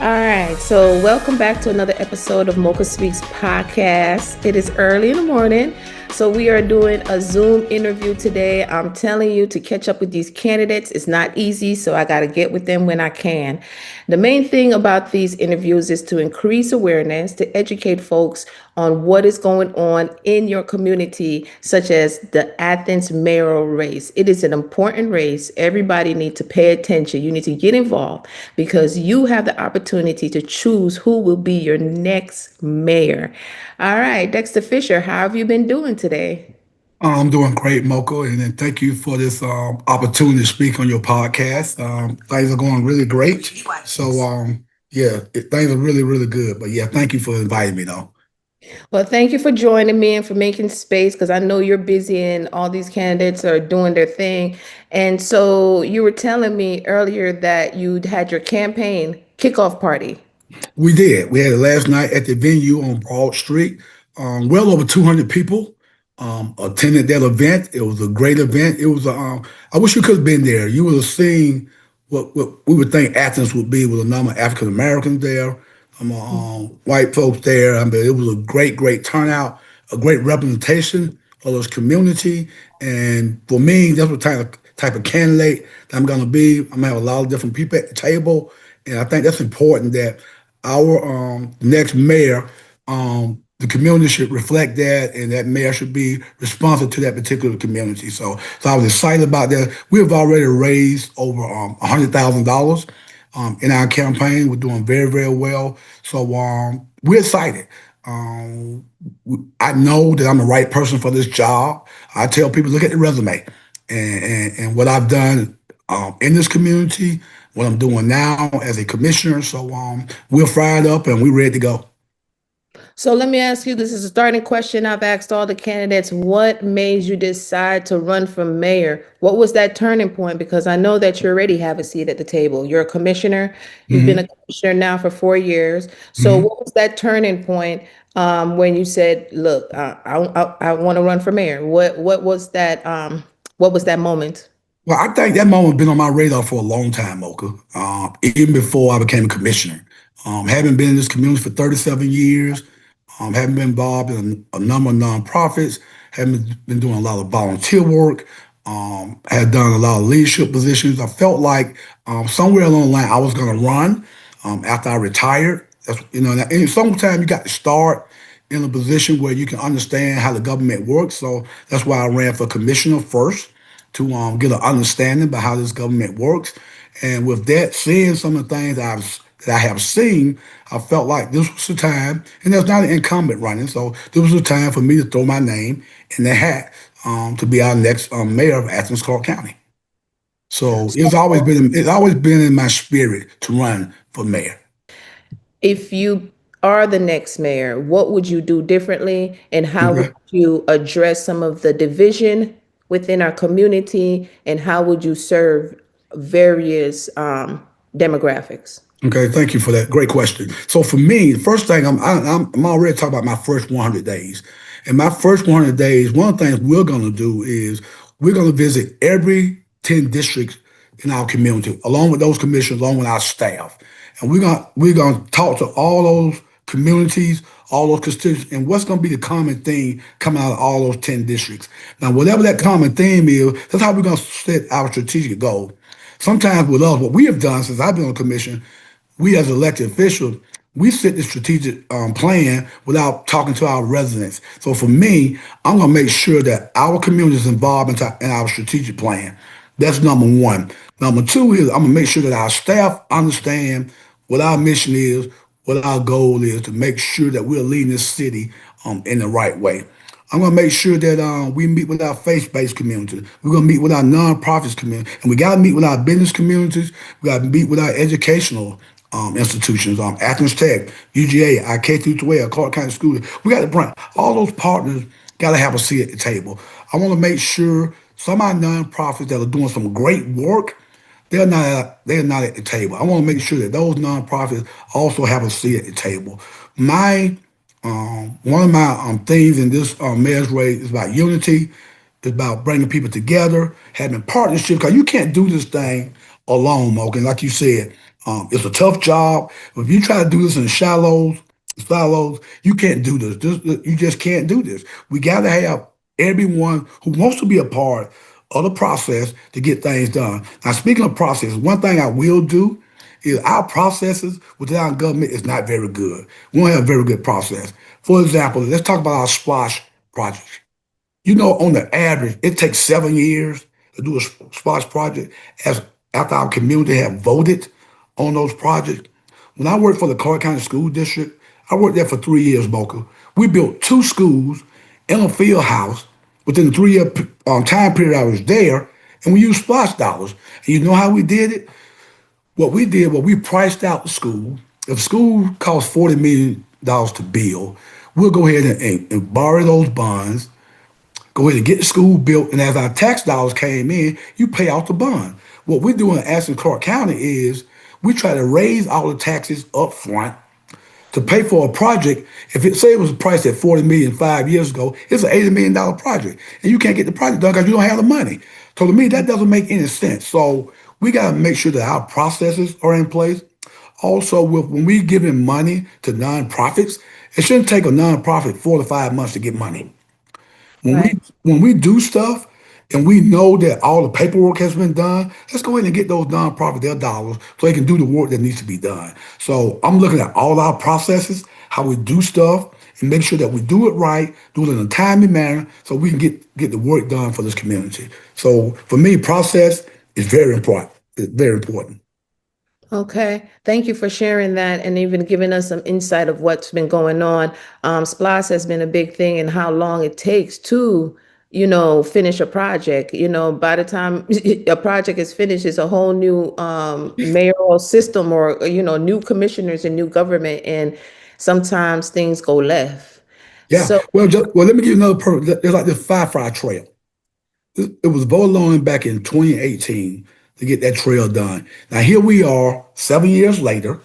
All right, so welcome back to another episode of Mocha Speaks podcast. It is early in the morning, so we are doing a Zoom interview today. I'm telling you to catch up with these candidates. It's not easy, so I got to get with them when I can. The main thing about these interviews is to increase awareness, to educate folks on what is going on in your community, such as the Athens mayoral race. It is an important race. Everybody needs to pay attention. You need to get involved because you have the opportunity to choose who will be your next mayor. All right, Dexter Fisher, how have you been doing today? I'm doing great, Mocha, and then thank you for this opportunity to speak on your podcast. Things are going really great. So, yeah, things are really, really good. But yeah, thank you for inviting me, though. Well, thank you for joining me and for making space because I know you're busy and all these candidates are doing their thing. And so you were telling me earlier that you'd had your campaign kickoff party. We did. We had it last night at the venue on Broad Street. Well over 200 people attended that event. It was a great event. It was. I wish you could have been there. You would have seen what we would think Athens would be with a number of African Americans there, white folks there. I mean, it was a great, great turnout, a great representation of this community. And for me, that's what type of candidate that I'm going to be. I'm gonna have a lot of different people at the table, and I think that's important that our next mayor, the community should reflect that, and that mayor should be responsive to that particular community. So I was excited about that. We have already raised over $100,000 in our campaign. We're doing very, very well. So we're excited. Um, I know that I'm the right person for this job. I tell people, look at the resume and what I've done in this community, what I'm doing now as a commissioner. So we're fired up and we're ready to go. So let me ask you, this is a starting question I've asked all the candidates. What made you decide to run for mayor? What was that turning point? Because I know that you already have a seat at the table. You're a commissioner. You've been a Hmm. commissioner now for 4 years. So Hmm. what was that turning point when you said, "Look, I want to run for mayor"? What was that? What was that moment? Well, I think that moment been on my radar for a long time, Mocha. Even before I became a commissioner. Having been in this community for 37 years, having been involved in a number of nonprofits, having been doing a lot of volunteer work, had done a lot of leadership positions. I felt like somewhere along the line I was going to run after I retired. And sometimes you got to start in a position where you can understand how the government works. So that's why I ran for commissioner first to get an understanding about how this government works. And with that, seeing some of the things that I have seen, I felt like this was the time, and there's not an incumbent running, so this was the time for me to throw my name in the hat to be our next mayor of Athens, Clarke County. So it's always been in my spirit to run for mayor. If you are the next mayor, what would you do differently, and how would Okay. you address some of the division within our community, and how would you serve various demographics? Okay, thank you for that. Great question. So for me, the first thing I'm already talking about my first 100 days. In my first 100 days, one of the things we're going to do is we're going to visit every 10 districts in our community, along with those commissioners, along with our staff, and we're going to talk to all those communities, all those constituents, and what's going to be the common theme coming out of all those 10 districts. Now, whatever that common theme is, that's how we're going to set our strategic goal. Sometimes with us, what we have done since I've been on commission, we as elected officials, we set the strategic plan without talking to our residents. So for me, I'm going to make sure that our community is involved in our strategic plan. That's number one. Number two is I'm going to make sure that our staff understand what our mission is, what our goal is to make sure that we're leading this city in the right way. I'm going to make sure that we meet with our faith-based community. We're going to meet with our nonprofits community. And we got to meet with our business communities. We got to meet with our educational institutions, Athens Tech, UGA, our K through 12, Clark County School. We got to bring all those partners got to have a seat at the table. I want to make sure some of our nonprofits that are doing some great work, they're not at the table. I want to make sure that those nonprofits also have a seat at the table. My One of my themes in this mayor's race is about unity. It's about bringing people together, having partnerships. Because you can't do this thing alone, Morgan. Like you said, it's a tough job. If you try to do this in silos, you can't do this. You just can't do this. We got to have everyone who wants to be a part of the process to get things done. Now, speaking of process, one thing I will do is our processes within our government is not very good. We don't have a very good process. For example, let's talk about our SPLOSH project. You know, on the average, it takes 7 years to do a SPLOSH project as after our community have voted on those projects. When I worked for the Clark County School District, I worked there for 3 years, Mocha. We built two schools in a field house within the 3 year time period I was there, and we used SPLOSH dollars. And you know how we did it? What we did was we priced out the school. If school costs $40 million to build, we'll go ahead and borrow those bonds, go ahead and get the school built, and as our tax dollars came in, you pay off the bond. What we do in Athens, Clark County is we try to raise all the taxes up front to pay for a project. If it say it was priced at 40 million 5 years ago, it's an $80 million project, and you can't get the project done because you don't have the money. So to me, that doesn't make any sense. So we got to make sure that our processes are in place. Also, when we giving money to nonprofits, it shouldn't take a nonprofit 4 to 5 months to get money. When we Right. when we do stuff and we know that all the paperwork has been done, let's go ahead and get those nonprofits their dollars so they can do the work that needs to be done. So I'm looking at all our processes, how we do stuff, and make sure that we do it right, do it in a timely manner, so we can get the work done for this community. So for me, process is very important. It's very important. Okay. Thank you for sharing that and even giving us some insight of what's been going on. SPLOS has been a big thing and how long it takes to, finish a project. By the time a project is finished, it's a whole new mayoral system or, new commissioners and new government. And sometimes things go left. Yeah. So, Well, let me give you another perfect. There's like this Firefly Trail. It was voted on back in 2018 to get that trail done. Now here we are, 7 years later.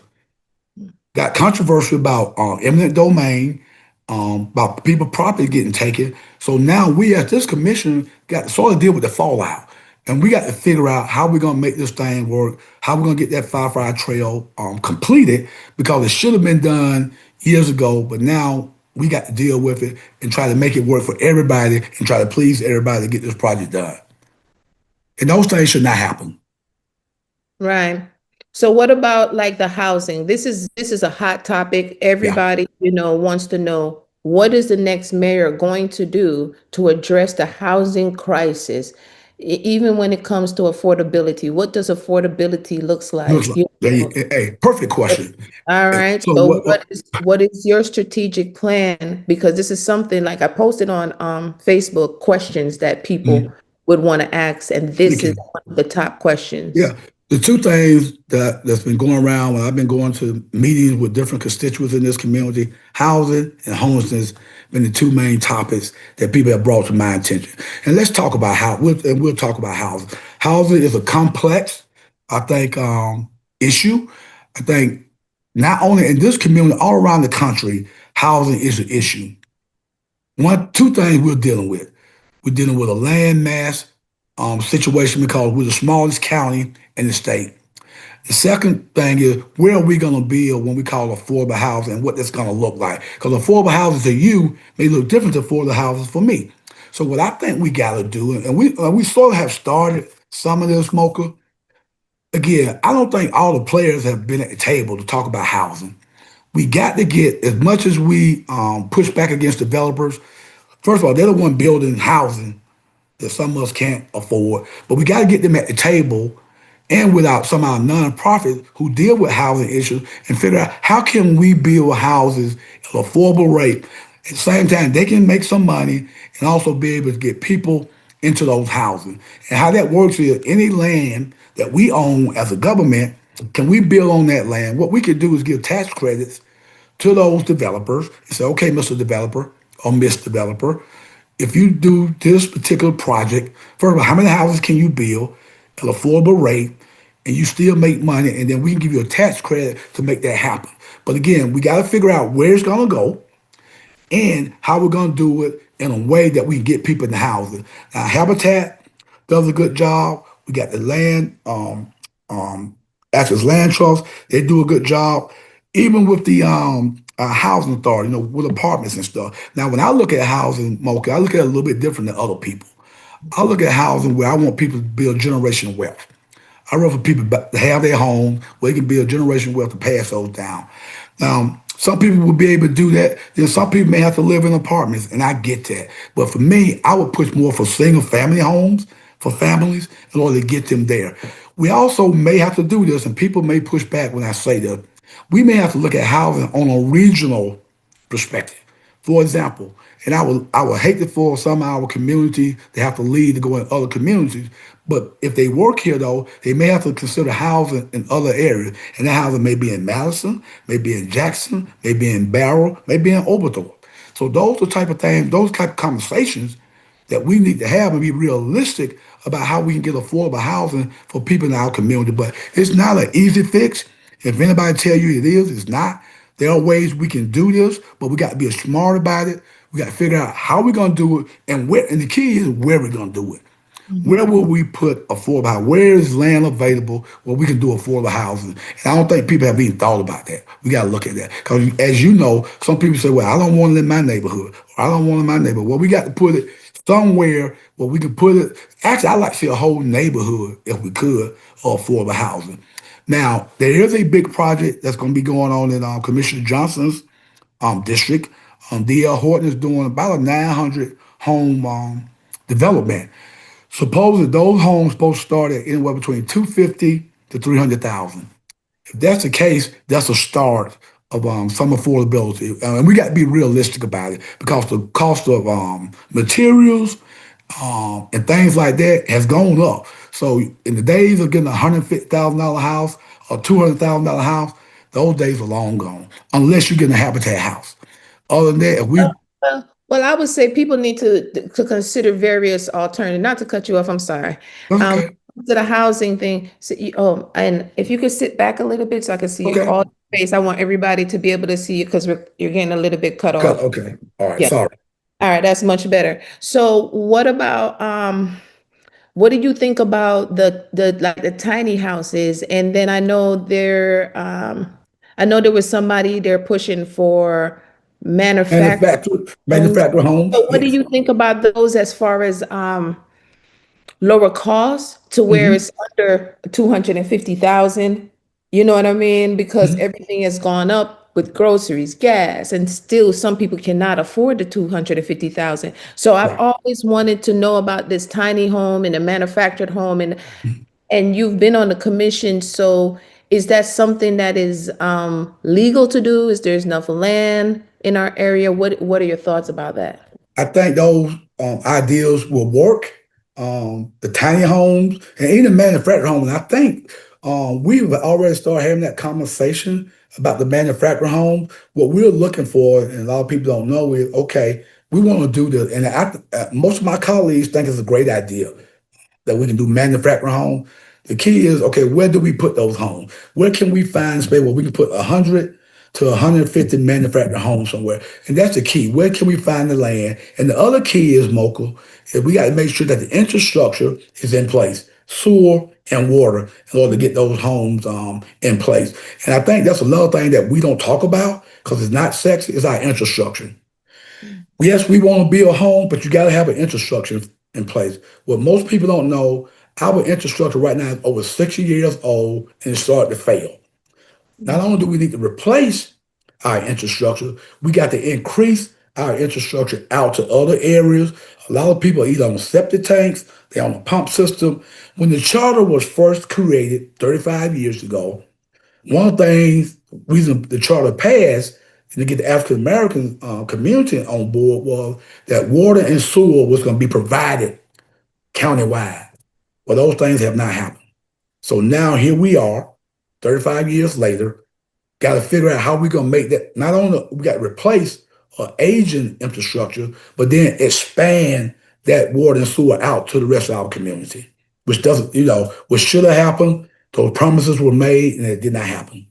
Got controversy about eminent domain, about people property getting taken. So now we, as this commission, got to sort of deal with the fallout, and we got to figure out how we're gonna make this thing work, how we're gonna get that Firefly Trail completed because it should have been done years ago, but now we got to deal with it and try to make it work for everybody and try to please everybody to get this project done. And those things should not happen. right. So what about like the housing? This is a hot topic. Yeah. Everybody, wants to know what is the next mayor going to do to address the housing crisis, even when it comes to affordability. What does affordability looks Looks like? like, hey, perfect question. All right. So So what? what is your strategic plan? Because this is something like I posted on Facebook questions that people Mhm. would want to ask, and Thank this is you. one of the top questions. Yeah, the two things that's been going around when I've been going to meetings with different constituents in this community, housing and homelessness, been the two main topics that people have brought to my attention. And let's talk about we'll talk about housing. Housing is a complex, I think, issue. I think not only in this community, all around the country, housing is an issue. Two things we're dealing with. We're dealing with a land mass situation because we're the smallest county in the state. The second thing is where are we going to build when we call affordable housing and what that's going to look like? Because affordable houses to you may look different to affordable houses for me. So what I think we got to do, and we sort of have started some of this, Smoker. Again, I don't think all the players have been at the table to talk about housing. We got to get as much as we push back against developers. First of all, they're the one building housing that some of us can't afford. But we got to get them at the table and without some of our nonprofits who deal with housing issues and figure out how can we build houses at an affordable rate. At the same time, they can make some money and also be able to get people into those housing. And how that works is any land that we own as a government, can we build on that land? What we could do is give tax credits to those developers and say, okay, Mr. Developer or Miss Developer, if you do this particular project, first of all, how many houses can you build at an affordable rate and you still make money, and then we can give you a tax credit to make that happen. But again, we got to figure out where it's going to go and how we're going to do it in a way that we can get people in the housing. Now, Habitat does a good job. We got the land. um, Athens Land Trust, they do a good job. Even with the housing authority, with apartments and stuff. Now, when I look at housing, Mocha, I look at it a little bit different than other people. I look at housing where I want people to build generational wealth. I rather for people to have their home where they can build generational wealth to pass those down. Some people will be able to do that. Then some people may have to live in apartments, and I get that. But for me, I would push more for single family homes for families in order to get them there. We also may have to do this, and people may push back when I say that. We may have to look at housing on a regional perspective. For example, and I would hate it for some of our community to have to leave to go in other communities. But if they work here though, they may have to consider housing in other areas. And that housing may be in Madison, maybe in Jackson, maybe in Barrow, maybe in Oberthorpe. So those are the type of things, those type of conversations that we need to have and be realistic about how we can get affordable housing for people in our community. But it's not an easy fix. If anybody tell you it is, it's not. There are ways we can do this, but we got to be smart about it. We got to figure out how we're going to do it and where. And the key is where we're going to do it. Where will we put affordable housing? Where is land available where we can do affordable housing? And I don't think people have even thought about that. We got to look at that. Because as you know, some people say, well, I don't want it in my neighborhood. Or I don't want it in my neighborhood. Well, we got to put it somewhere where we can put it. Actually, I'd like to see a whole neighborhood, if we could, of affordable housing. Now, there is a big project that's going to be going on in Commissioner Johnson's district. D.L. Horton is doing about a 900 home development. Supposedly those homes supposed to start at anywhere between 250 to 300,000. If that's the case, that's a start of some affordability, and we got to be realistic about it because the cost of materials and things like that has gone up. So in the days of getting a $150,000 house or $200,000 house, those days are long gone. Unless you're getting a habitat house. Other than that, if we Well, I would say people need to consider various alternatives. Not to cut you off, I'm sorry. that's Um, okay, to the housing thing. So and if you could sit back a little bit so I can see okay, all your face. I want everybody to be able to see you because you're getting a little bit cut okay, off. okay. All right, Yeah. sorry. All right, that's much better. So what about what do you think about the like the tiny houses? And then I know there was somebody they're pushing for manufactured homes. Manufactured homes, So what do yes. you think about those as far as lower cost to where Hmm. it's under 250,000? You know what I mean? Because Hmm. everything has gone up with groceries, gas, and still some people cannot afford the 250,000. So I've Right. always wanted to know about this tiny home and a manufactured home, and you've been on the commission. So is that something that is legal to do? Is there's enough land in our area? What are your thoughts about that? I think those ideas will work. The tiny homes and even manufactured homes. And I think we've already started having that conversation about the manufactured home. What we're looking for, and a lot of people don't know, is okay, we want to do this. And most of my colleagues think it's a great idea that we can do manufactured home. The key is, okay, where do we put those homes? Where can we find space where we can put 100 to 150 manufactured homes somewhere? And that's the key. Where can we find the land? And the other key is, Mocha, is we got to make sure that the infrastructure is in place, sewer and water, in order to get those homes in place. And I think that's another thing that we don't talk about because it's not sexy, it's our infrastructure. Yes, we want to build a home, but you got to have an infrastructure in place. What most people don't know, our infrastructure right now is over 60 years old and it's starting to fail. Not only do we need to replace our infrastructure, we got to increase our infrastructure out to other areas. A lot of people are either on septic tanks, they're on a pump system. When the charter was first created 35 years ago, one of the things, reason the charter passed and to get the African American community on board was that water and sewer was going to be provided countywide. Well, those things have not happened. So now here we are, 35 years later, got to figure out how we're going to make that. Not only we got to replace aging infrastructure, but then expand that water and sewer out to the rest of our community, which doesn't, which should have happened. Those promises were made and it did not happen.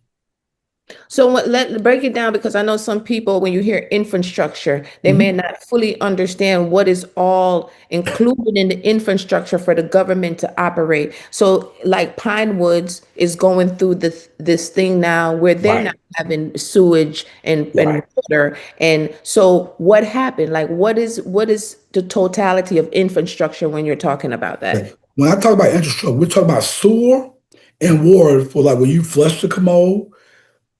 So let break it down because I know some people, when you hear infrastructure, they may Mhm. not fully understand what is all included in the infrastructure for the government to operate. So, like Pine Woods is going through this thing now where they're Right, not having sewage and right. water. And so, what happened? Like, what is the totality of infrastructure when you're talking about that? Okay. When I talk about infrastructure, we're talking about sewer and water for like when you flush the commode.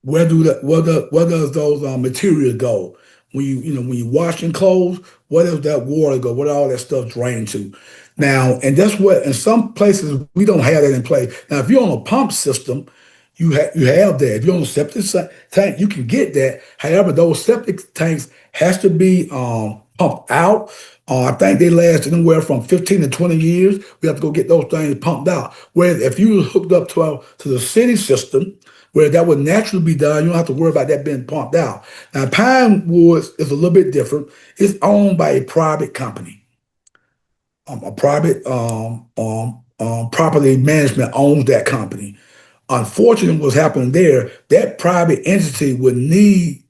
Where does those materials go? When you washing clothes, where does that water go? Where all that stuff drain to? Now, and that's what in some places we don't have that in place. Now, if you're on a pump system, you have that. If you're on a tank, you can get that. However, those septic tanks has to be pumped out. I think they last anywhere from 15 to 20 years. We have to go get those things pumped out. Whereas if you hooked up to the city system, where that would naturally be done. You don't have to worry about that being pumped out. Now, Pine Woods is a little bit different. It's owned by a private company. A private property management owns that company. Unfortunately, what's happening there, that private entity would need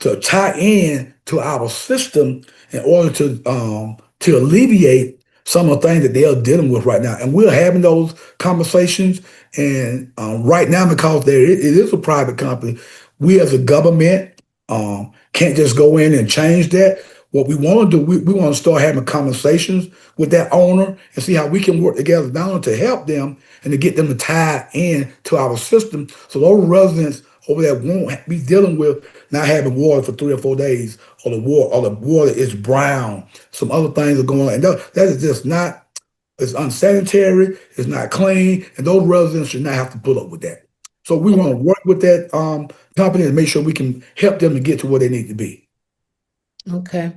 to tie in to our system in order to alleviate some of the things that they are dealing with right now. And we're having those conversations. And right now, because it is a private company, we as a government can't just go in and change that. What we want to do, we want to start having conversations with that owner and see how we can work together, not only to help them and to get them to tie in to our system, so those residents over there won't be dealing with not having water for 3 or 4 days, or the water is brown. Some other things are going on, and that is just not. It's unsanitary. It's not clean, and those residents should not have to put up with that. So we want to work with that company and make sure we can help them to get to where they need to be. Okay.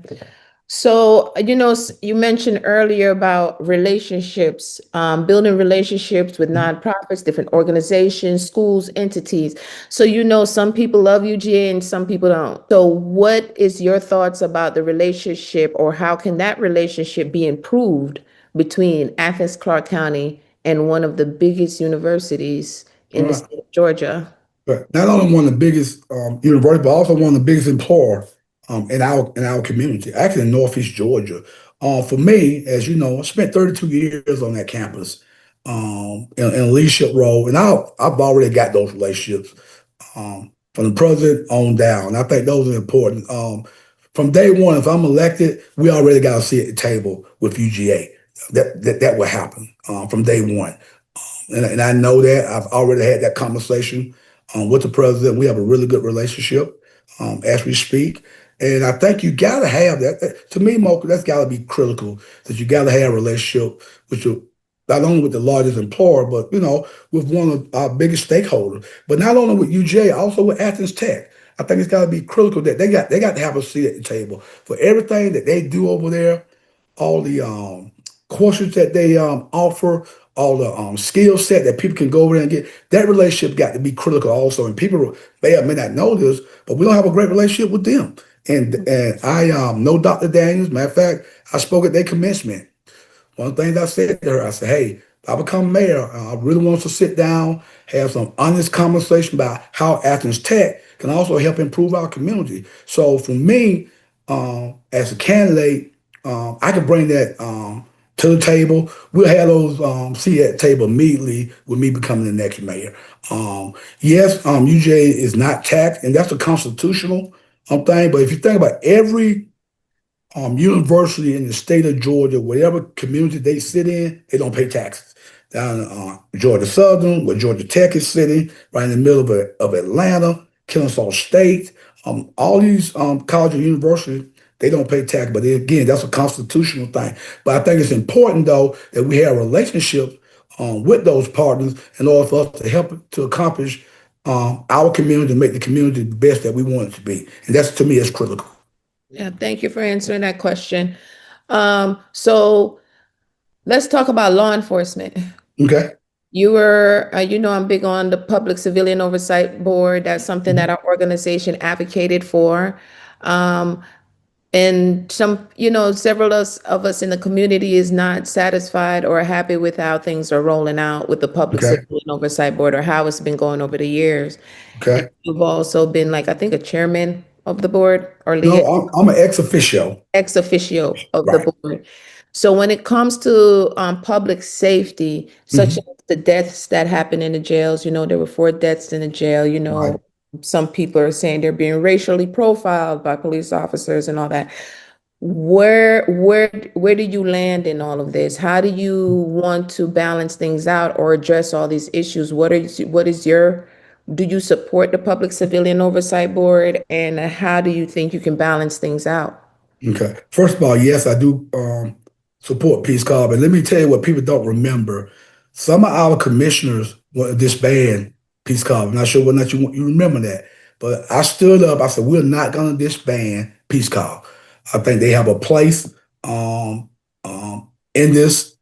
So, you mentioned earlier about relationships, building relationships with nonprofits, different organizations, schools, entities. So, some people love UGA and some people don't. So, what is your thoughts about the relationship, or how can that relationship be improved between Athens, Clarke County and one of the biggest universities All in the right. state of Georgia? But not only one of the biggest universities, but also one of the biggest employers in our community, actually in Northeast Georgia. For me, as you know, I spent 32 years on that campus in a leadership role, and I've already got those relationships from the president on down. I think those are important. From day one, if I'm elected, we already got a seat at the table with UGA. That will happen from day one. And I know that I've already had that conversation with the president. We have a really good relationship as we speak. And I think you got to have that. To me, Mocha, that's got to be critical, that you got to have a relationship with your, not only with the largest employer, but, with one of our biggest stakeholders. But not only with UJ, also with Athens Tech. I think it's got to be critical that they got to have a seat at the table for everything that they do over there, all the courses that they offer, all the skill set that people can go over there and get. That relationship got to be critical also. And people may or may not know this, but we don't have a great relationship with them. And I know Dr. Daniels. Matter of fact, I spoke at their commencement. One of the things I said to her, I said, hey, if I become mayor, I really want us to sit down, have some honest conversation about how Athens Tech can also help improve our community. So for me, as a candidate, I can bring that to the table. We'll have those seat at the table immediately with me becoming the next mayor. Yes, UJ is not taxed, and that's a constitutional thing. But if you think about every university in the state of Georgia, whatever community they sit in, they don't pay taxes. Down in Georgia Southern, where Georgia Tech is sitting, right in the middle of Atlanta, Kennesaw State, all these colleges and universities, they don't pay tax. But again, that's a constitutional thing. But I think it's important, though, that we have relationships with those partners in order for us to help to accomplish our community, make the community the best that we want it to be. And that's, to me, is critical. Yeah, thank you for answering that question. So let's talk about law enforcement. Okay. I'm big on the Public Civilian Oversight Board. That's something that our organization advocated for. Um, And some, several of us in the community is not satisfied or happy with how things are rolling out with the Public Okay. Civilian Oversight Board or how it's been going over the years. And Okay. you've also been like, I think, a chairman of the board or No, I'm an ex officio. ex officio of the Right. board. So when it comes to public safety, such as Hmm. the deaths that happen in the jails, there were 4 deaths in the jail, Right. some people are saying they're being racially profiled by police officers and all that. Where do you land in all of this? How do you want to balance things out or address all these issues? Do you support the Public Civilian Oversight Board, and how do you think you can balance things out? Okay. First of all, yes, I do support Peace Corps, but let me tell you what people don't remember. Some of our commissioners want to disband Peace Corps. I'm not sure whether or not you remember that, but I stood up. I said we're not going to disband Peace Corps. I think they have a place in this.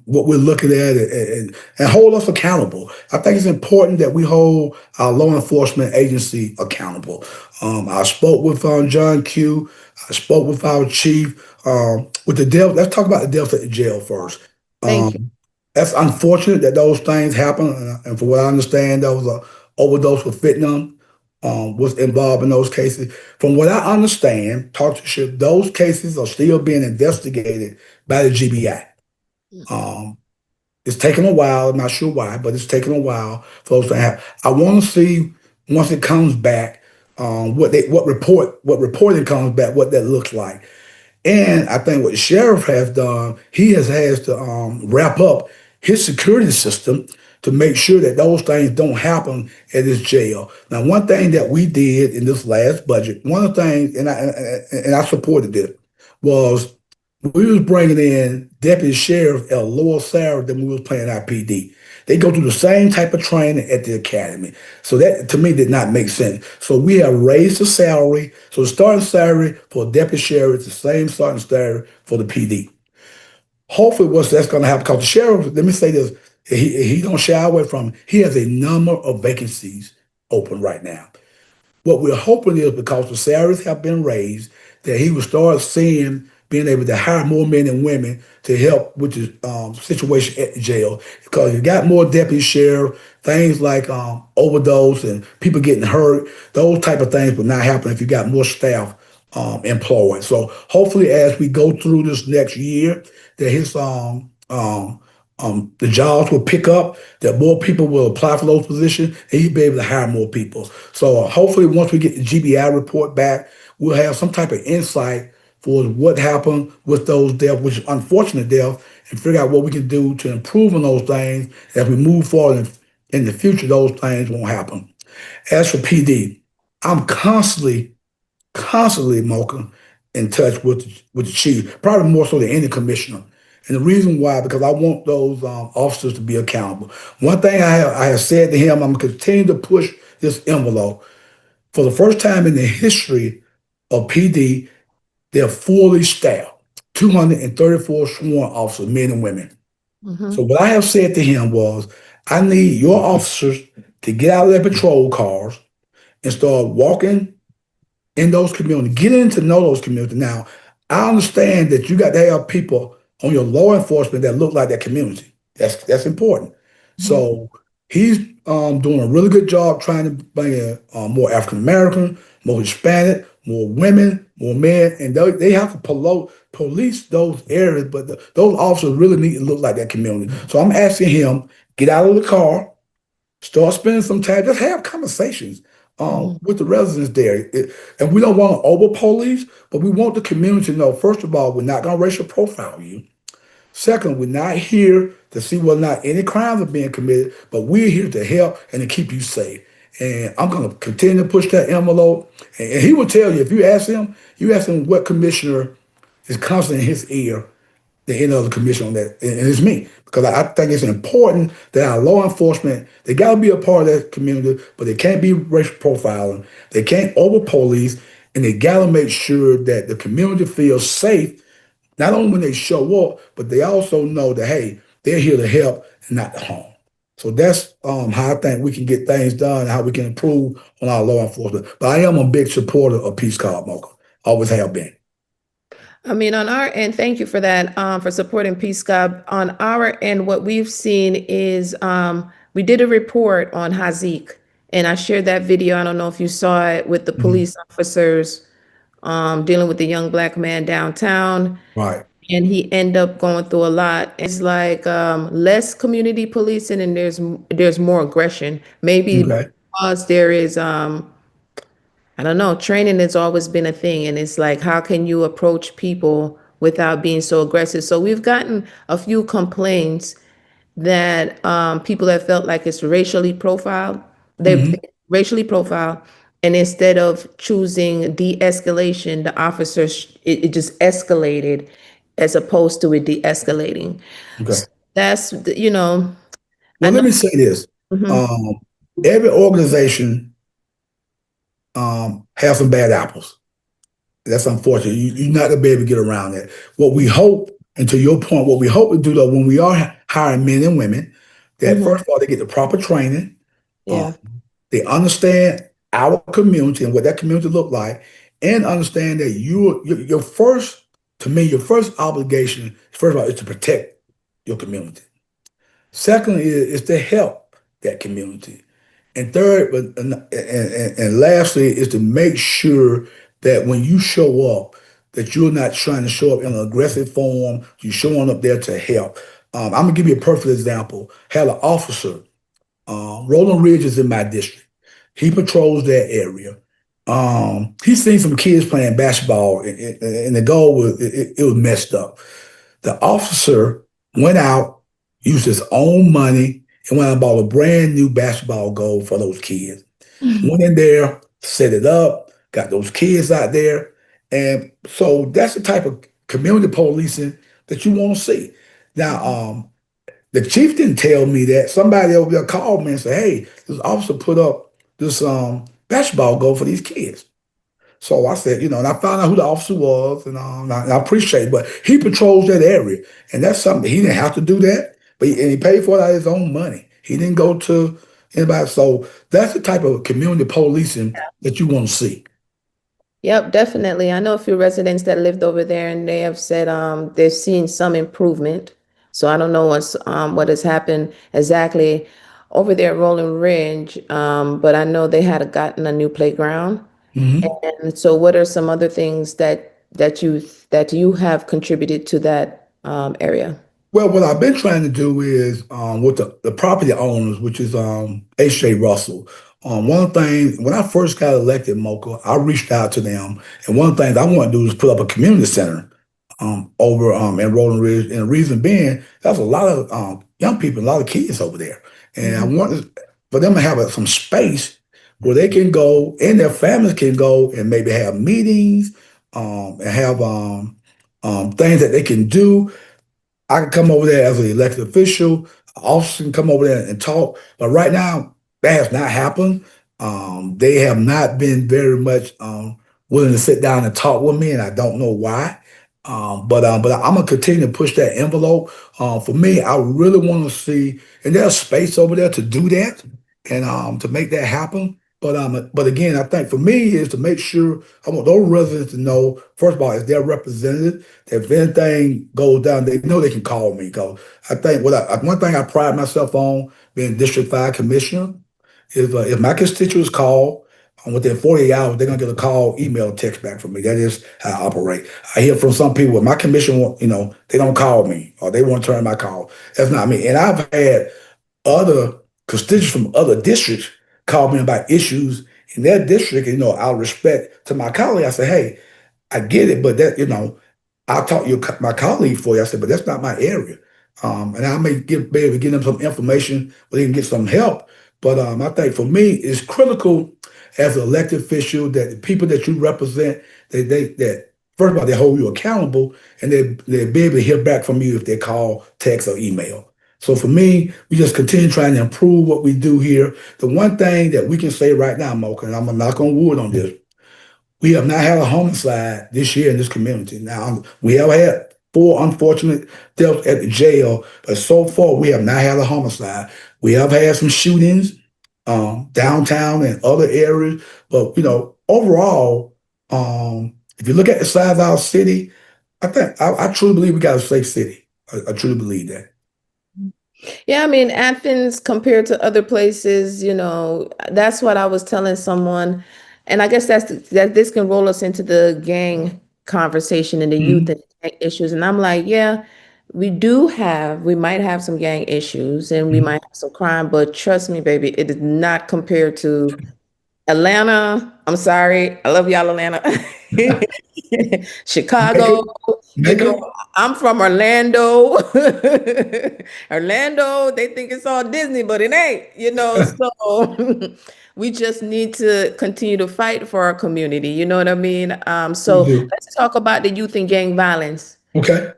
What we're looking at and hold us accountable. I think it's important that we hold our law enforcement agency accountable. I spoke with John Q. I spoke with our chief, with the death. Let's talk about the deaths at the jail first. Thank you. Um, that's unfortunate that those things happen. And from what I understand, there was a overdose with fentanyl was involved in those cases. From what I understand, talk to ship, those cases are still being investigated by the GBI. Um, it's taken a while. I'm not sure why, but it's taken a while for those to happen. I want to see once it comes back, what reporting comes back, what that looks like. And I think what the sheriff has done, he has to wrap up his security system to make sure that those things don't happen at his jail. Now, one thing that we did in this last budget, one of the things, and I supported it, was we was bringing in deputy sheriff at a lower salary than we was paying our PD. They go through the same type of training at the academy. So that to me did not make sense. So we have raised the salary. So the starting salary for a deputy sheriff is the same starting salary for the PD. Hopefully what's that's gonna happen, because the sheriff, let me say this, he don't shy away from it. He has a number of vacancies open right now. What we're hoping is because the salaries have been raised, that he will start seeing being able to hire more men and women to help with the situation at the jail. Because you got more deputy sheriff, things like overdose and people getting hurt, those type of things will not happen if you got more staff employed. So hopefully, as we go through this next year, that his the jobs will pick up, that more people will apply for those positions, and he'll be able to hire more people. So hopefully, once we get the GBI report back, we'll have some type of insight for what happened with those deaths, which is unfortunate deaths, and figure out what we can do to improve on those things as we move forward in the future. Those things won't happen. As for PD, I'm constantly, Mocha, in touch with the chief, probably more so than any commissioner. And the reason why, because I want those officers to be accountable. One thing I have said to him, I'm going to continue to push this envelope. For the first time in the history of PD, they're fully staffed, 234 sworn officers, men and women. So Mhm. what I have said to him was, I need your officers to get out of their patrol cars and start walking in those communities, getting to know those communities. Now, I understand that you got to have people on your law enforcement that look like that community. That's important. Mhm. So he's doing a really good job trying to bring in more African American, more Hispanic, more women, more men, and they have to police those areas. But those officers really need to look like that community. So I'm asking him get out of the car, start spending some time, just have conversations Mhm. with the residents there. And we don't want to over police, but we want the community to know, first of all, we're not going to racial profile you. Second, we're not here to see whether or not any crimes are being committed, but we're here to help and to keep you safe. And I'm going to continue to push that envelope. And he will tell you, if you ask him what commissioner is constantly in his ear, the end of the commission on that, and it's me, because I think it's important that our law enforcement, they got to be a part of that community, but they can't be racial profiling, they can't over police, and they got to make sure that the community feels safe, not only when they show up, but they also know that hey, they're here to help and not to harm. So that's how I think we can get things done, how we can improve on our law enforcement. But I am a big supporter of Peace Corps, Mocha. Always have been. I mean, on our end, thank you for that, for supporting Peace Scab. On our end, what we've seen is we did a report on Hazik, and I shared that video. I don't know if you saw it with the Mhm. police officers dealing with the young black man downtown, Right. and he ended up going through a lot. It's like less community policing, and there's more aggression. Maybe Okay. because there is I don't know. Training has always been a thing, and it's like, how can you approach people without being so aggressive? So we've gotten a few complaints that people have felt like it's racially profiled. They Hmm. racially profiled, and instead of choosing de-escalation, the officers it just escalated as opposed to it de-escalating. Okay. So that's you know, I Well, know. let me say this. Mhm, Um, every organization has some bad apples. That's unfortunate. You're not gonna be able to get around that. What we hope, and to your point, what we hope to do though, when we are hiring men and women, that mhm, first of all they get the proper training. Um, yeah. they understand our community and what that community look like, and understand that your first, to me, your first obligation, first of all, is to protect your community. Second is to help that community. And third, and lastly, is to make sure that when you show up, that you're not trying to show up in an aggressive form. You're showing up there to help. I'm gonna give you a perfect example. Had an officer, Roland Ridge is in my district. He patrols that area. He's seen some kids playing basketball, and the goal was it was messed up. The officer went out, used his own money, and went out and bought a brand new basketball goal for those kids. Went in there, set it up, got those kids out there. And so that's the type of community policing that you want to see. Now, the chief didn't tell me that. Somebody over there called me and said, hey, this officer put up this basketball goal for these kids. So I said, and I found out who the officer was, and I appreciate it. But he patrols that area, and that's something he didn't have to do that, and he paid for it out of his own money. He didn't go to anybody. So that's the type of community policing that you want to see. Yep, definitely. I know a few residents that lived over there and they have said they've seen some improvement. So I don't know what has happened exactly over there at Rolling Ridge, but I know they had gotten a new playground. Mhm. And so what are some other things that you have contributed to that area? Well, what I've been trying to do is with the property owners, which is H.J. Russell. One of the things, when I first got elected, Mocha, I reached out to them. And one of the things I want to do is put up a community center over in Rolling Ridge. And the reason being, there's a lot of young people, a lot of kids over there. And I Mhm. want for them to have some space where they can go and their families can go and maybe have meetings and have things that they can do. I can come over there as an elected official. Officers can come over there and talk. But right now, that has not happened. They have not been very much willing to sit down and talk with me, and I don't know why. But I'm gonna continue to push that envelope. For me, I really want to see, and there's space over there to do that and to make that happen. But again, I think for me is to make sure I want those residents to know, first of all, is their representative. If anything goes down, they know they can call me. Because I think one thing I pride myself on being District 5 Commissioner is if my constituents call within 48 hours, they're gonna get a call, email, text back from me. That is how I operate. I hear from some people, my commission, they don't call me or they won't turn my call. That's not me. And I've had other constituents from other districts call me about issues in their district. And, out of respect to my colleague, I say, hey, I get it, but I'll talk to my colleague for you. I said, but that's not my area. And I may be able to give them some information where they can get some help. But I think for me, it's critical as an elected official that the people that you represent, that first of all, they hold you accountable and they be able to hear back from you if they call, text, or email. So for me, we just continue trying to improve what we do here. The one thing that we can say right now, Mocha, and I'm gonna knock on wood on this, we have not had a homicide this year in this community. Now, we have had four unfortunate deaths at the jail, but so far we have not had a homicide. We have had some shootings downtown and other areas, but overall, if you look at the size of our city, I truly believe we got a safe city. I truly believe that. Yeah, I mean, Athens compared to other places, that's what I was telling someone. And I guess that this can roll us into the gang conversation and the youth Mhm. and gang issues. And I'm like, yeah, we might have some gang issues and we Mhm. might have some crime, but trust me, baby, it is not compared to Atlanta. I'm sorry. I love y'all, Atlanta. Chicago, Mecca, Mecca. I'm from Orlando. Orlando, they think it's all Disney, but it ain't. So we just need to continue to fight for our community. You know what I mean? We So do. let's talk about the youth and gang violence. Okay.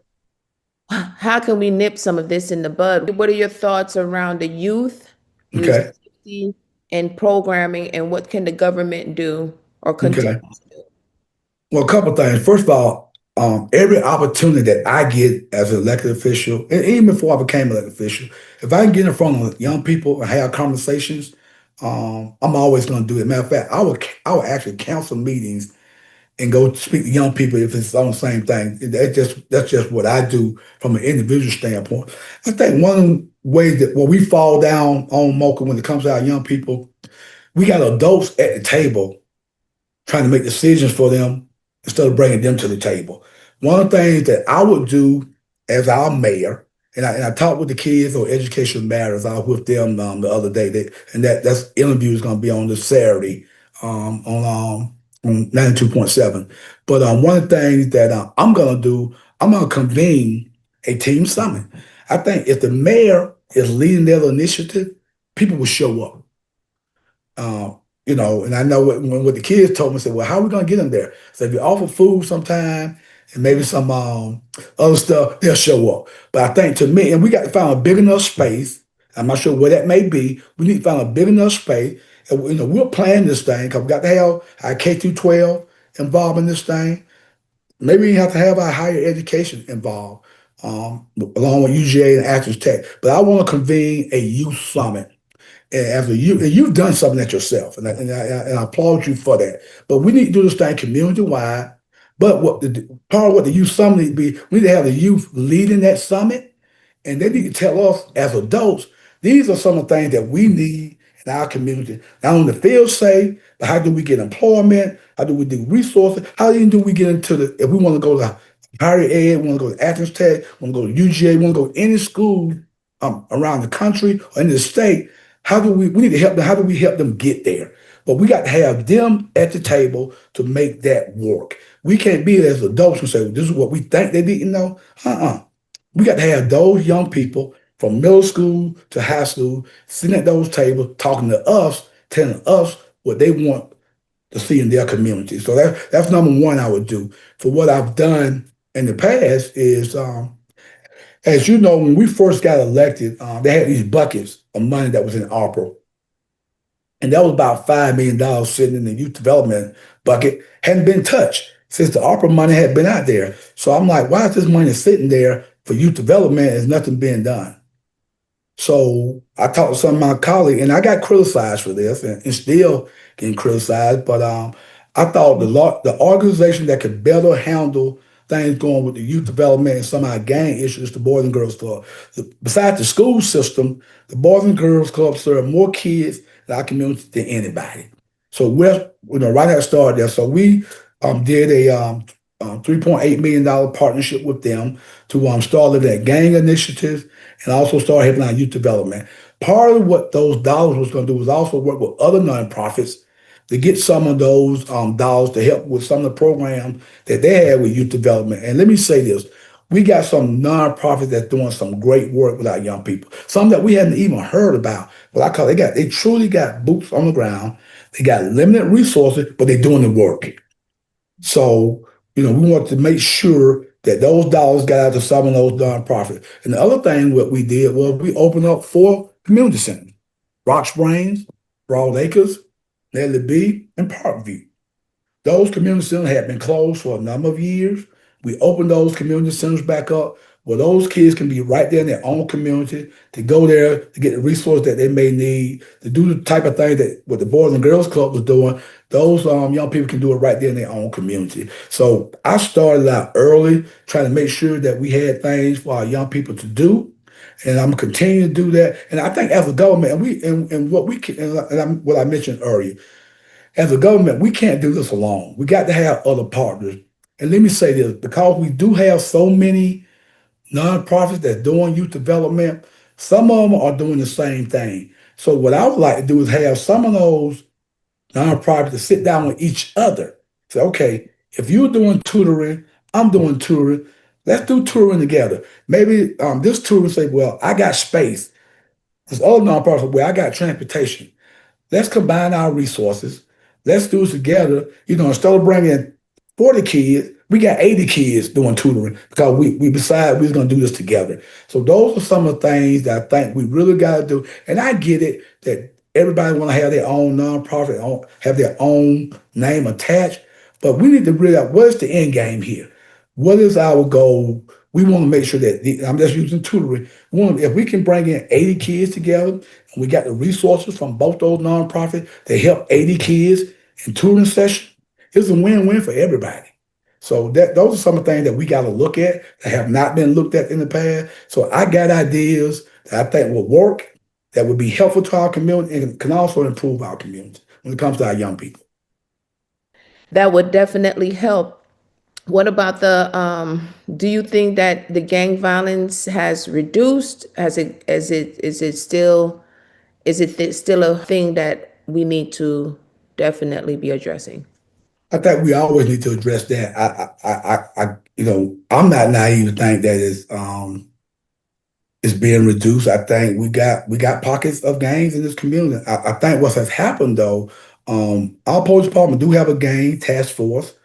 How can we nip some of this in the bud? What are your thoughts around the youth Okay. safety and programming, and what can the government do or continue Okay. to do? Well, a couple things. First of all, every opportunity that I get as an elected official, and even before I became an elected official, if I can get in front of young people and have conversations, I'm always going to do it. Matter of fact, I would actually cancel meetings and go speak to young people if it's on the same thing. That's just what I do from an individual standpoint. I think one of the ways that where we fall down on Mocha when it comes to our young people, we got adults at the table trying to make decisions for them instead of bringing them to the table. One of the things that I would do as our mayor, and I talked with the kids on Education Matters. I was with them the other day, and that's interview is going to be on this Saturday on 92.7. But one of the things that I'm going to do, I'm going to convene a team summit. I think if the mayor is leading that initiative, people will show up. And I know what the kids told me, said, well, how are we going to get them there? So if you offer food sometime and maybe some other stuff, they'll show up. But I think to me, and we got to find a big enough space. I'm not sure where that may be. We need to find a big enough space. And, we're planning this thing because we got to have our K through 12 involved in this thing. Maybe we have to have our higher education involved, along with UGA and Athens Tech. But I want to convene a youth summit as a you, and you've done something that yourself, and I applaud you for that. But we need to do this thing community wide. But part of what the youth summit need to be, we need to have the youth leading that summit, and they need to tell us as adults, these are some of the things that we need in our community. Not only to feel safe, but how do we get employment? How do we do resources? How even do we get into if we want to go to higher ed, we want to go to Athens Tech, want to go to UGA, want to go to any school around the country or in the state, how do we need to help them? How do we help them get there? But we got to have them at the table to make that work. We can't be as adults and say, well, this is what we think they need to know. We got to have those young people from middle school to high school sitting at those tables, talking to us, telling us what they want to see in their community. So that's number one I would do. For what I've done in the past is, as you know, when we first got elected, they had these buckets of money that was in ARPA. And that was about $5 million sitting in the youth development bucket, hadn't been touched since the ARPA money had been out there. So I'm like, why is this money sitting there for youth development and nothing being done? So I talked to some of my colleagues, and I got criticized for this, and still getting criticized. But I thought the organization that could better handle things going with the youth development and some of our gang issues, the Boys and Girls Club. Besides the school system, the Boys and Girls Club serve more kids in our community than anybody. So we're right at the start there. So we did a $3.8 million partnership with them to start looking at gang initiatives and also start helping out youth development. Part of what those dollars was going to do was also work with other nonprofits to get some of those dollars to help with some of the programs that they had with youth development. And let me say this. We got some nonprofits that's doing some great work with our young people. Some that we hadn't even heard about. But I call they truly got boots on the ground. They got limited resources, but they're doing the work. So, we want to make sure that those dollars got out to some of those nonprofits. And the other thing what we did was we opened up 4 community centers: Rock Springs, Broad Acres, Nellie B, and Parkview. Those community centers had been closed for a number of years. We opened those community centers back up where those kids can be right there in their own community to go there to get the resources that they may need to do the type of thing that what the Boys and Girls Club was doing. Those young people can do it right there in their own community. So I started out early, trying to make sure that we had things for our young people to do, and I'm continuing to do that. And I think as a government, and what we can, what I mentioned earlier, as a government, we can't do this alone. We got to have other partners. And let me say this, because we do have so many nonprofits that's doing youth development, some of them are doing the same thing. So what I would like to do is have some of those nonprofits to sit down with each other. Say, okay, if you're doing tutoring, I'm doing tutoring. Let's do touring together. Maybe this tour will say, well, I got space. This other nonprofit, well, I got transportation. Let's combine our resources. Let's do it together. Instead of bringing 40 kids, we got 80 kids doing tutoring because we decided we was going to do this together. So those are some of the things that I think we really got to do. And I get it that everybody want to have their own nonprofit, have their own name attached, but we need to realize what is the end game here? What is our goal? We want to make sure that I'm just using tutoring. If we can bring in 80 kids together, and we got the resources from both those nonprofits to help 80 kids in tutoring session, it's a win-win for everybody. So those are some of the things that we got to look at that have not been looked at in the past. So I got ideas that I think will work, that would be helpful to our community, and can also improve our community when it comes to our young people. That would definitely help. What about do you think that the gang violence has reduced? Is it still, still a thing that we need to definitely be addressing? I think we always need to address that. I'm not naive to think that it's being reduced. I think we got pockets of gangs in this community. I think what has happened though, our police department do have a gang task force,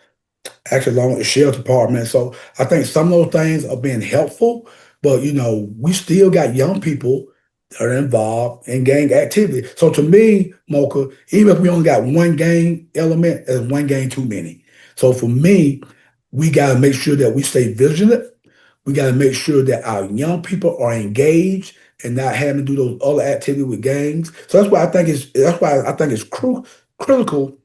actually along with the sheriff department. So I think some of those things are being helpful, but we still got young people that are involved in gang activity. So to me, Mocha, even if we only got one gang element, there's one gang too many. So for me, we got to make sure that we stay vigilant. We got to make sure that our young people are engaged and not having to do those other activities with gangs. So that's why I think it's critical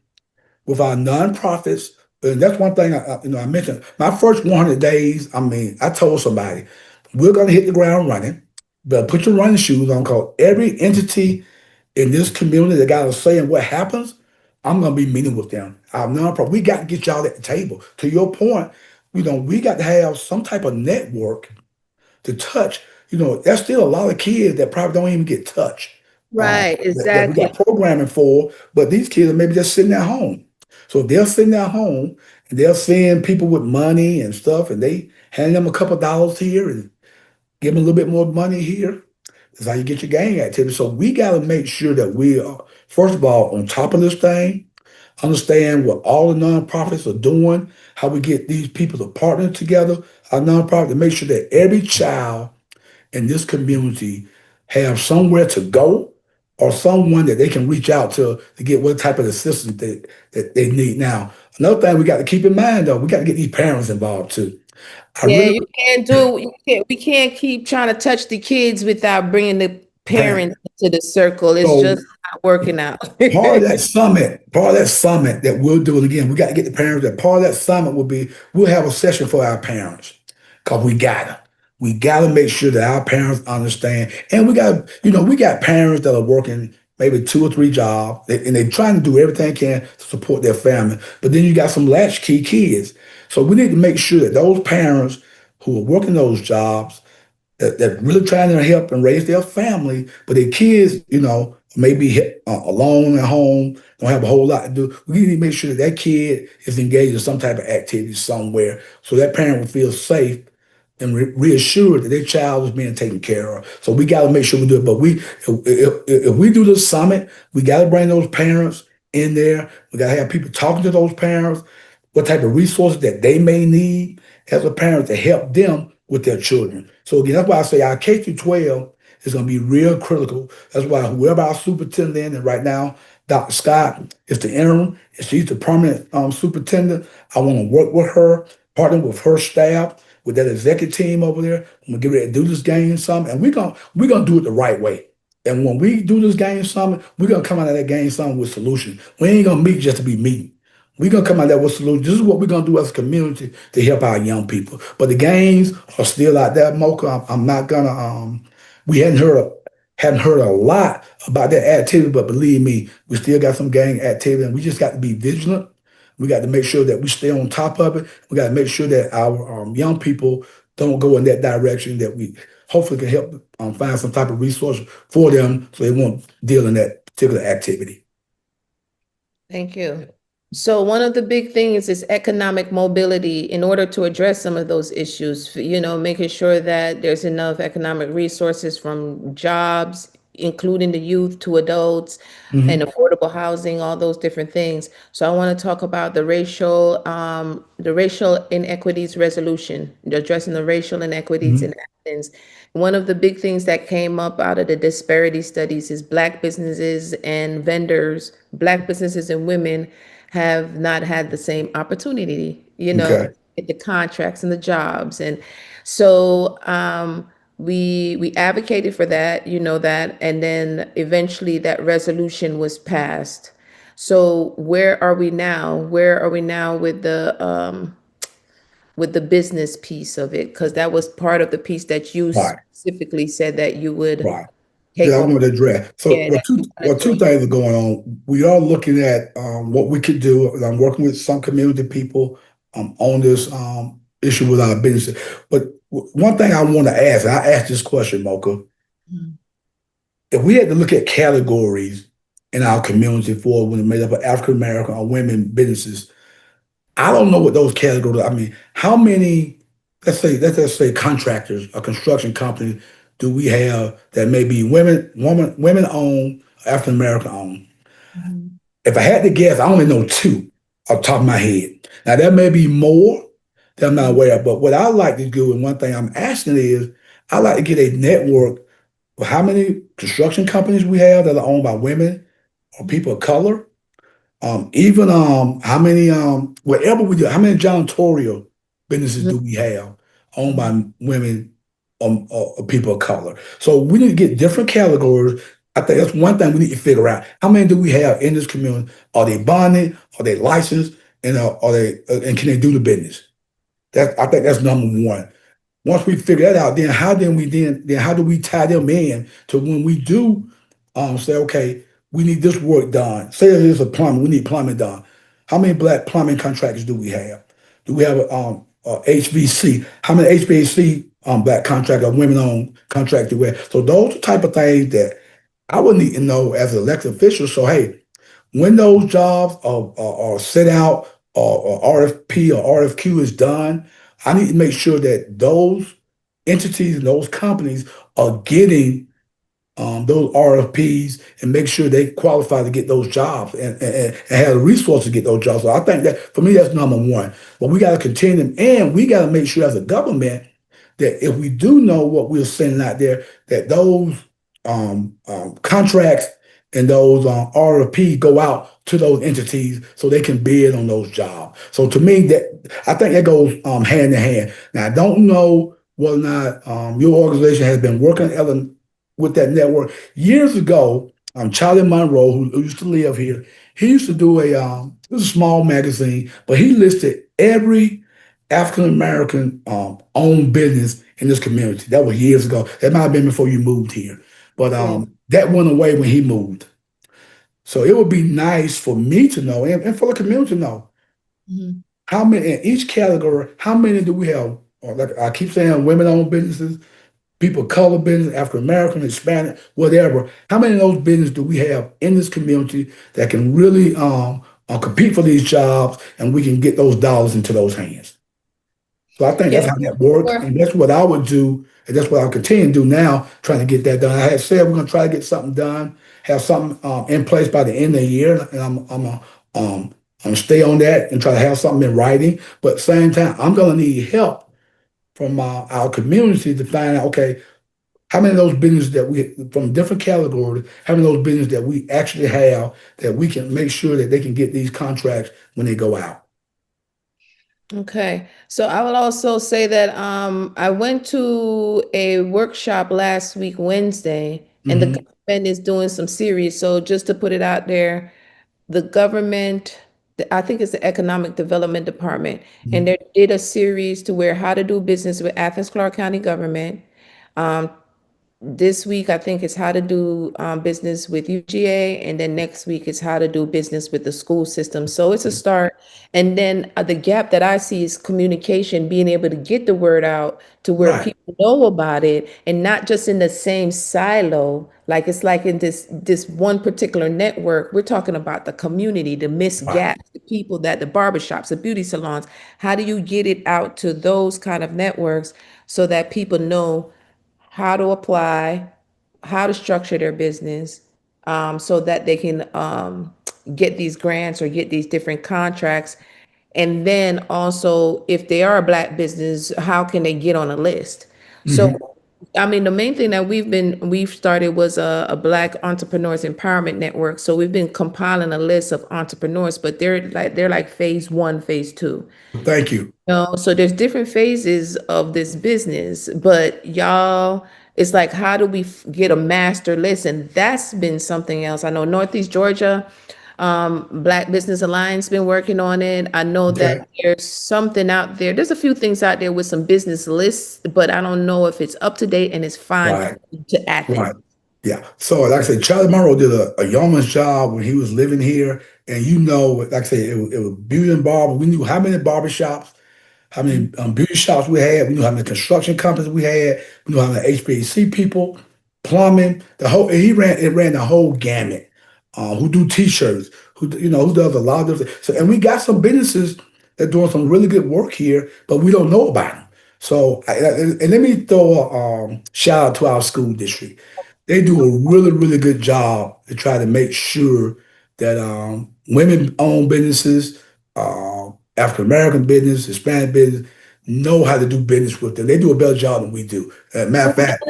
with our nonprofits. And that's one thing I mentioned. My first 100 days, I mean, I told somebody, we're going to hit the ground running, but put your running shoes on because every entity in this community that got a say in what happens, I'm going to be meeting with them. Our nonprofit, we got to get y'all at the table. To your point, we got to have some type of network to touch. There's still a lot of kids that probably don't even get touched Right, that we exactly. got programming for, but these kids are maybe just sitting at home. So if they're sitting at home and they're seeing people with money and stuff, and they hand them a couple of dollars here and give them a little bit more money here, that's how you get your gang activity. So we got to make sure that we are, first of all, on top of this thing, understand what all the nonprofits are doing, how we get these people to partner together, our nonprofit, to make sure that every child in this community have somewhere to go or someone that they can reach out to get what type of assistance that they need. Now, another thing we got to keep in mind though, we got to get these parents involved too. I Yeah, really you can't do we can't keep trying to touch the kids without bringing the parent. parents into the circle. It's So just not working out. part of that summit that we'll do it again. We got to get the parents. That part of that summit will be we'll have a session for our parents because we gotta make sure that our parents understand. And we got parents that are working maybe two or three jobs and they're trying to do everything they can to support their family. But then you got some latchkey kids. So we need to make sure that those parents who are working those jobs that really trying to help and raise their family, but their kids, maybe alone at home, don't have a whole lot to do. We need to make sure that that kid is engaged in some type of activity somewhere, so that parent will feel safe and reassured that their child is being taken care of. So we got to make sure we do it. But if we do the summit, we got to bring those parents in there. We got to have people talking to those parents, what type of resources that they may need as a parent to help them with their children. So again, that's why I say our K through 12 is going to be real critical. That's why whoever our superintendent, and right now, Dr. Scott is the interim, and she's the permanent superintendent. I want to work with her, partner with her staff, with that executive team over there. I'm gonna get ready to do this game summit, and we're gonna do it the right way. And when we do this game summit, we're gonna come out of that game summit with solutions. We ain't gonna meet just to be meeting. We're gonna come out there with solutions. This is what we're gonna do as a community to help our young people. But the games are still out there, Mocha. I'm not gonna we hadn't heard a lot about that activity, but believe me, we still got some gang activity, and we just got to be vigilant. We got to make sure that we stay on top of it. We got to make sure that our young people don't go in that direction. That we hopefully can help find some type of resource for them so they won't deal in that particular activity. Thank you. So one of the big things is economic mobility in order to address some of those issues, making sure that there's enough economic resources from jobs, including the youth to adults, and Hmm. affordable housing, all those different things. So I want to talk about the racial inequities resolution, addressing the racial inequities in Hmm. Athens. One of the big things that came up out of the disparity studies is Black businesses and women have not had the same opportunity, Okay. get the contracts and the jobs. And so we advocated for that, and then eventually that resolution was passed. So where are we now? Where are we now with the business piece of it? Because that was part of the piece that you Right. specifically said that you would Right. take Yeah, I on. want to address. So, Yeah, well, that two you well, wanted two to. things are going on. We are looking at what we could do. And I'm working with some community people on this issue with our business. But one thing I want to ask, and I asked this question, Mocha, Mhm. if we had to look at categories in our community for when it's made up of African American or women businesses, I don't know what those categories. I mean, how many? Let's just say contractors or construction companies do we have that may be women owned, African American owned? Mhm. If I had to guess, I only know two off the top of my head. Now there may be more that I'm not Mhm. aware of, but what I like to do, and one thing I'm asking is, I like to get a network of how many construction companies we have that are owned by women or people of color. Even how many wherever we do, how many janitorial businesses do we have owned Mhm. by women or people of color? So we need to get different categories. I think that's one thing we need to figure out. How many do we have in this community? Are they bonded? Are they licensed? And are they and can they do the business? That I think that's number one. Once we figure that out, then how do we tie them in to when we do say, okay, we need this work done. Say it is a plumber, we need plumbing done. How many black plumbing contractors do we have? Do we have HVC? How many HVAC black contractors or women-owned contractors do we have? So those are the type of things that I would need to know as an elected official. So hey, when those jobs are set out or RFP or RFQ is done, I need to make sure that those entities and those companies are getting those RFPs and make sure they qualify to get those jobs and have the resources to get those jobs. So I think that for me, that's number one. But we got to continue and we got to make sure as a government that if we do know what we're sending out there, that those contracts and those RFP go out to those entities so they can bid on those jobs. So to me, that I think that goes hand in hand. Now I don't know whether or not your organization has been working, Ellen, with that network. Years ago, Charlie Monroe, who used to live here, he used to do it was a small magazine, but he listed every African American owned business in this community. That was years ago. That might have been before you moved here. But Right. that went away when he moved. So it would be nice for me to know and for the community to know Mhm. how many in each category, how many do we have? Or like I keep saying, women-owned businesses, people of color business, African American, Hispanic, whatever. How many of those businesses do we have in this community that can really compete for these jobs and we can get those dollars into those hands? So I think Yeah. that's how that works, and that's what I would do, and that's what I'll continue to do now, trying to get that done. I had said we're going to try to get something done, have something in place by the end of the year, and I'm stay on that and try to have something in writing. But at the same time, I'm going to need help from our community to find out, okay, how many of those businesses that we, from different categories, how many of those businesses that we actually have that we can make sure that they can get these contracts when they go out. Okay. So I will also say that I went to a workshop last week, Wednesday, and the Hmm. government is doing some series. So just to put it out there, the government, I think it's the Economic Development Department, and Hmm. they did a series to where how to do business with Athens Clarke County government. This week, I think it's how to do business with UGA, and then next week is how to do business with the school system. So it's a start. And then the gap that I see is communication, being able to get the word out to where Right, people know about it, and not just in the same silo. Like it's like in this one particular network. We're talking about the community, the missed right, gaps, the people that the barbershops, the beauty salons. How do you get it out to those kind of networks so that people know how to apply, how to structure their business, so that they can get these grants or get these different contracts. And then also, if they are a black business, how can they get on a list? So, hmm, I mean, the main thing that we've started was a Black Entrepreneurs Empowerment Network. So we've been compiling a list of entrepreneurs, but they're like phase one, phase two. thank you. No, so there's different phases of this business, but y'all, it's like, how do we get a master list? And that's been something else. I know Northeast Georgia, Black Business Alliance been working on it. I know that Okay. there's something out there. There's a few things out there with some business lists, but I don't know if it's up to date and it's fine Right. to Athens. Right. Yeah. So, like I said, Charlie Monroe did a yeoman's job when he was living here. And like I said, it was beauty and barber. We knew how many barbershops, how many beauty shops we had. We knew how many construction companies we had. We knew how many HVAC people, plumbing, the whole. And it ran the whole gamut. Who do T-shirts? Who does a lot of different. So, and we got some businesses that doing some really good work here, but we don't know about them. So, and let me throw a shout out to our school district. They do a really, really good job to try to make sure that women-owned businesses, African American business, Hispanic business, know how to do business with them. They do a better job than we do. Matter of fact,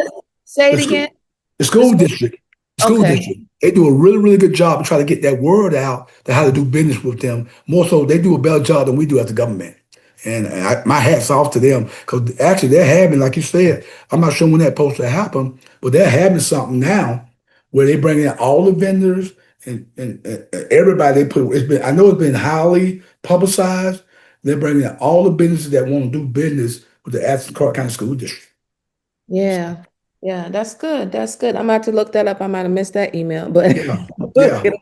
Say the it school, again. the The school school. district, the school Okay. district, they do a really, really good job to try to get that word out to how to do business with them. More so, they do a better job than we do as the government. And my hat's off to them because actually they're having, like you said, I'm not sure when that's supposed to happen, but they're having something now where they bring in all the vendors and everybody they put. I know it's been highly publicized. They're bringing in all the businesses that want to do business with the Athens Clarke County School District. Yeah. Yeah, that's good. That's good. I'm about to look that up. I might have missed that email, but Yeah, look yeah. it.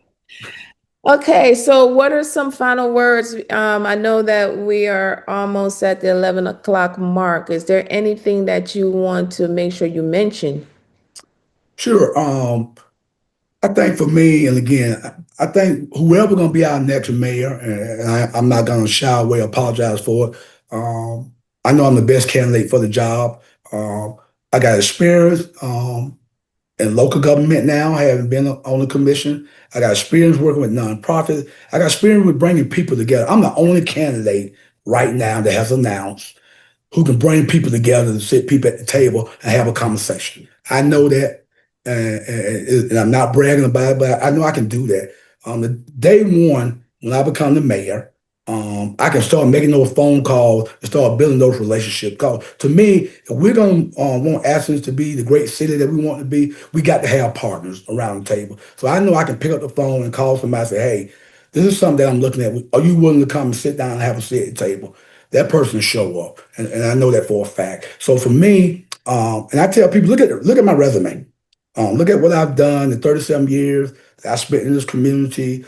Okay, so what are some final words? I know that we are almost at the 11 o'clock mark. Is there anything that you want to make sure you mention? Sure. I think for me, and again, I think whoever gonna be our next mayor, and I'm not gonna shy away, apologize for it. I know I'm the best candidate for the job. Um, I got experience in local government now, having been on the commission. I got experience working with nonprofits. I got experience with bringing people together. I'm the only candidate right now that has announced who can bring people together to sit people at the table and have a conversation. I know that, and I'm not bragging about it, but I know I can do that. The day one, when I become the mayor, I can start making those phone calls and start building those relationships. Because to me, if we're going to want Athens to be the great city that we want to be, we got to have partners around the table. So I know I can pick up the phone and call somebody and say, hey, this is something that I'm looking at. Are you willing to come and sit down and have a seat at the table? That person show up, and I know that for a fact. So for me, and I tell people, look at my resume, look at what I've done in 37 years that I spent in this community.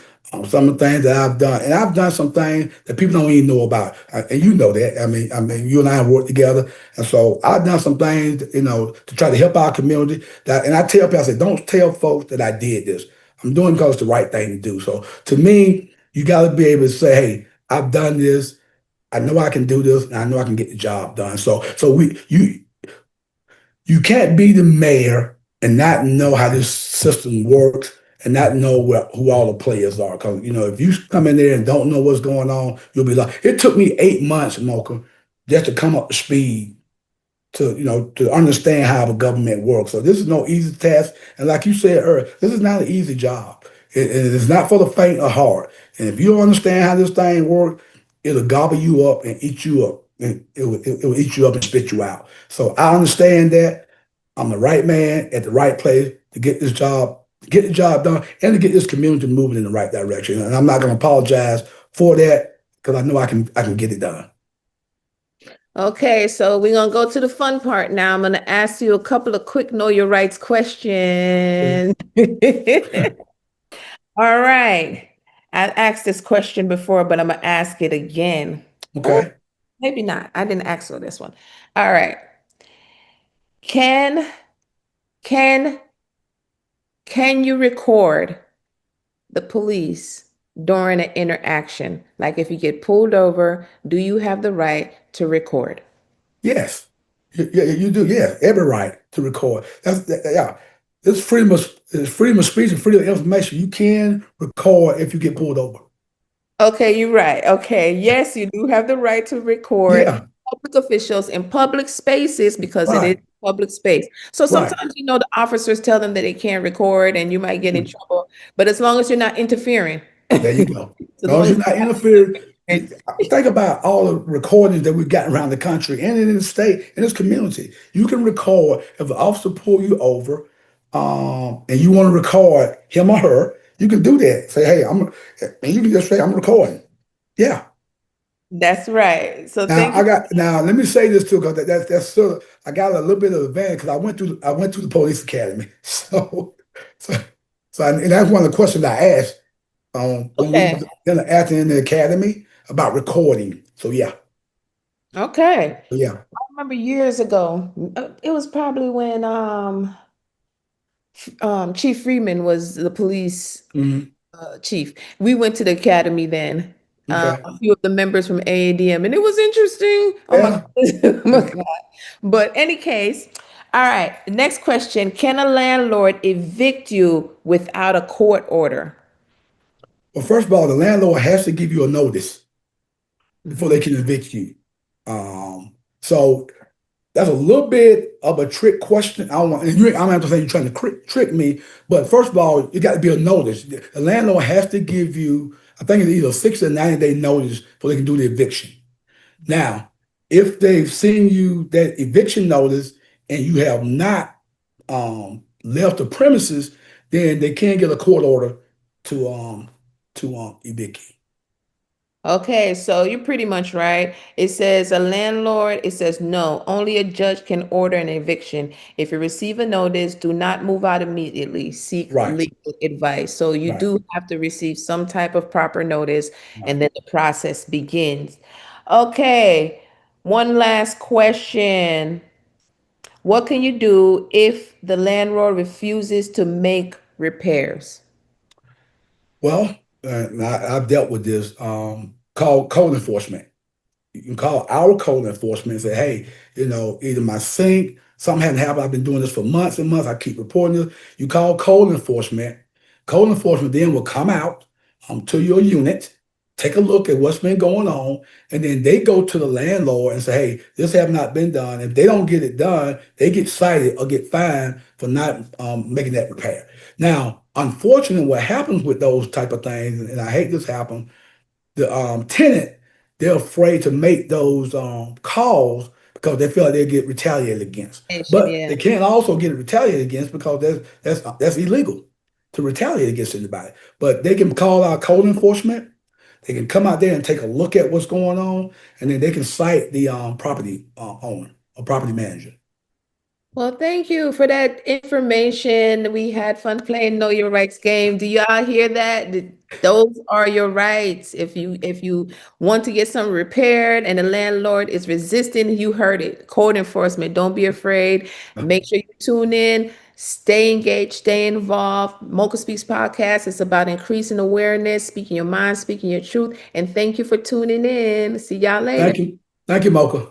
Some of the things that I've done, and I've done some things that people don't even know about, and you know that. I mean, you and I have worked together, and so I've done some things, to try to help our community. And I tell people, I say, don't tell folks that I did this. I'm doing it because it's the right thing to do. So to me, you got to be able to say, hey, I've done this. I know I can do this, and I know I can get the job done. So you can't be the mayor and not know how this system works and not know who all the players are. Because if you come in there and don't know what's going on, you'll be like. It took me 8 months, Mocha, just to come up to speed to understand how the government works. So this is no easy task, and like you said earlier, this is not an easy job. It is not for the faint of heart. And if you don't understand how this thing works, it'll gobble you up and eat you up, and it will eat you up and spit you out. So I understand that I'm the right man at the right place to get this job, to get the job done, and to get this community moving in the right direction. And I'm not going to apologize for that because I know I can get it done. Okay, so we're gonna go to the fun part now. I'm gonna ask you a couple of quick know your rights questions. All right. I asked this question before, but I'm gonna ask it again. Or Okay. maybe not. I didn't ask for this one. All right. Can can can you record the police during an interaction? Like if you get pulled over, do you have the right to record? Yes. Yeah, you do. Yeah, every right to record. Yeah. It's freedom of speech and freedom of information. You can record if you get pulled over. Okay, you're right. Okay, yes, you do have the right to record Yeah. public officials in public spaces because it is Right. public space. So Right. sometimes, the officers tell them that they can't record and you might get in Mm. trouble, but as long as you're not interfering, There you go. as As long long as as you're not you're interfering, not interfering. think about all the recordings that we've gotten around the country and in the state, in this community. You can record if an officer pull you over, and you want to record him or her. You can do that. Say, hey, and you can just say, I'm recording. Yeah. That's right. So Now thank you. let me say this too, because that's sort of I got a little bit of advantage because I went through the police academy. So and that's one of the questions I asked when we Okay. was in the Athens in the academy about recording. So yeah, Okay. yeah. I remember years ago, it was probably when Chief Freeman was the police Hmm. chief. We went to the academy then. Okay. A few of the members from AADM, and it was interesting. Oh my Yeah. God. Oh my God. But any case, all right. Next question. Can a landlord evict you without a court order? Well, first of all, the landlord has to give you a notice before they Mhm. can evict you. So that's a little bit of a trick question. I don't want, and I'm not saying you're trying to trick me, but first of all, it got to be a notice. The landlord has to give you, I think it's either 60 or 90-day notice before they can do the eviction. Now, if they've seen you that eviction notice and you have not left the premises, then they can get a court order to evict you. Okay, so you're pretty much right. It says a landlord, it says no, only a judge can order an eviction. If you receive a notice, do not move out immediately. Seek Right, legal advice. So you right, do have to receive some type of proper notice, right. and then the process begins. Okay, one last question. What can you do if the landlord refuses to make repairs? Well, I've dealt with this. Call code enforcement. You can call our code enforcement and say, hey, either my sink, something hadn't happened. I've been doing this for months and months. I keep reporting this. You call code enforcement. Code enforcement then will come out to your unit, take a look at what's been going on, and then they go to the landlord and say, hey, this have not been done. If they don't get it done, they get cited or get fined for not making that repair. Now, unfortunately, what happens with those type of things, and I hate this happen, the tenant, they're afraid to make those calls because they feel like they'll get retaliated against. But Yeah. they can't also get retaliated against because that's illegal to retaliate against anybody. But they can call our code enforcement. They can come out there and take a look at what's going on, and then they can cite the property owner or property manager. Well, thank you for that information. We had fun playing Know Your Rights game. Do y'all hear that? Those are your rights. If you want to get something repaired and the landlord is resisting, you heard it. Code enforcement. Don't be afraid. Make sure you tune in, stay engaged, stay involved. Mocha Speaks podcast is about increasing awareness, speaking your mind, speaking your truth. And thank you for tuning in. See y'all later. Thank you, Mocha.